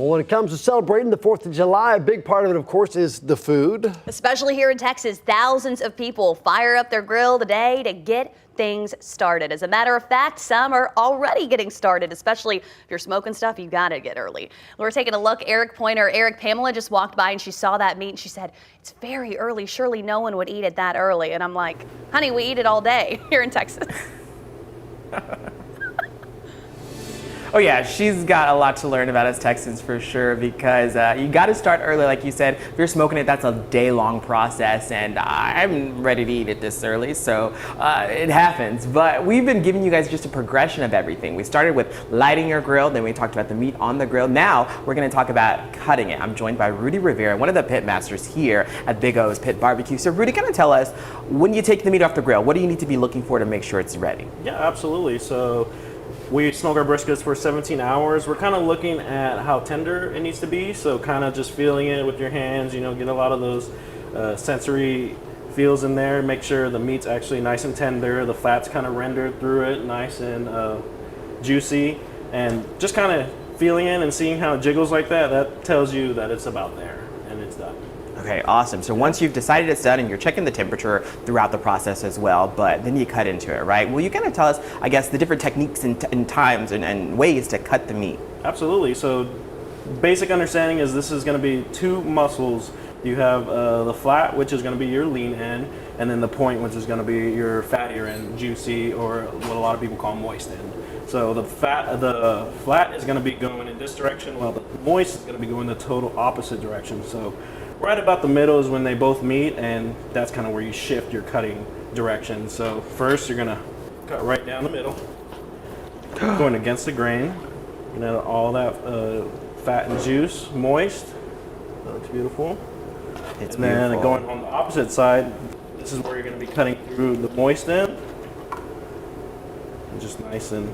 When it comes to celebrating the 4th of July, a big part of it, of course, is the food. Especially here in Texas, thousands of people fire up their grill today to get things started. As a matter of fact, some are already getting started, especially if you're smoking stuff, you gotta get early. We're taking a look. Pamela just walked by and she saw that meat and she said, it's very early. Surely no one would eat it that early. And I'm like, honey, we eat it all day here in Texas. Oh yeah, she's got a lot to learn about us Texans for sure, because you got to start early, like you said. If you're smoking it, that's a day-long process, and I'm ready to eat it this early, so it happens. But we've been giving you guys just a progression of everything. We started with lighting your grill, then we talked about the meat on the grill. Now we're going to talk about cutting it. I'm joined by Rudy Rivera, one of the pit masters here at Big O's Pit Barbecue. So Rudy, kind of tell us, when you take the meat off the grill, what do you need to be looking for to make sure it's ready? Yeah, absolutely. So we smoke our briskets for 17 hours. We're kind of looking at how tender it needs to be. So kind of just feeling it with your hands, you know, get a lot of those sensory feels in there. Make sure the meat's actually nice and tender. The fat's kind of rendered through it, nice and juicy. And just kind of feeling it and seeing how it jiggles like that, that tells you that it's about there and it's done. Okay, awesome. So once you've decided it's done and you're checking the temperature throughout the process as well, but then you cut into it, right? Will you kind of tell us, I guess, the different techniques and times and ways to cut the meat? Absolutely. So basic understanding is this is going to be two muscles. You have the flat, which is going to be your lean end, and then the point, which is going to be your fattier end, juicy, or what a lot of people call moist end. So the flat is going to be going in this direction, while the moist is going to be going the total opposite direction. So right about the middle is when they both meet, and that's kind of where you shift your cutting direction. So first you're gonna cut right down the middle, going against the grain, and then all that fat and juice moist. That looks beautiful. It's and then beautiful. going on the opposite side, this is where you're gonna be cutting through the moist end. And just nice and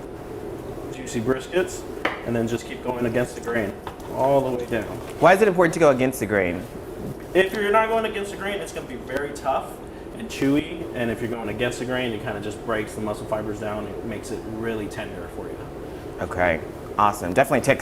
juicy briskets, and then just keep going against the grain all the way down. Why is it important to go against the grain? If you're not going against the grain, it's going to be very tough and chewy. And if you're going against the grain, it kind of just breaks the muscle fibers down. It makes it really tender for you. Okay, awesome. Definitely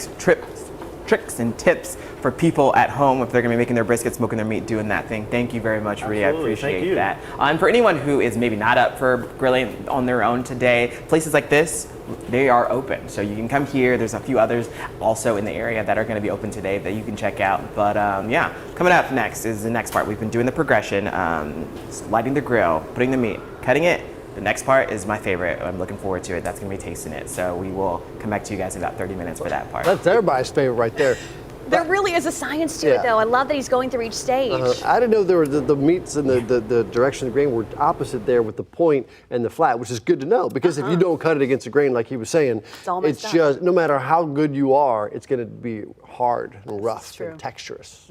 tricks and tips for people at home if they're going to be making their brisket, smoking their meat, doing that thing. Thank you very much, Rudy. I appreciate that. And for anyone who is maybe not up for grilling on their own today, places like this, they are open. So you can come here. There's a few others also in the area that are going to be open today that you can check out. But yeah, coming up next is the next part. We've been doing the progression, lighting the grill, putting the meat, cutting it. The next part is my favorite. I'm looking forward to it. That's going to be tasting it. So we will come back to you guys in about 30 minutes for that part. That's everybody's favorite right there. There really is a science to it, though. I love that he's going through each stage. I didn't know there were the meats and the direction of the grain were opposite there with the point and the flat, which is good to know, because if you don't cut it against the grain, like he was saying, it's just, no matter how good you are, it's going to be hard and rough and texturous.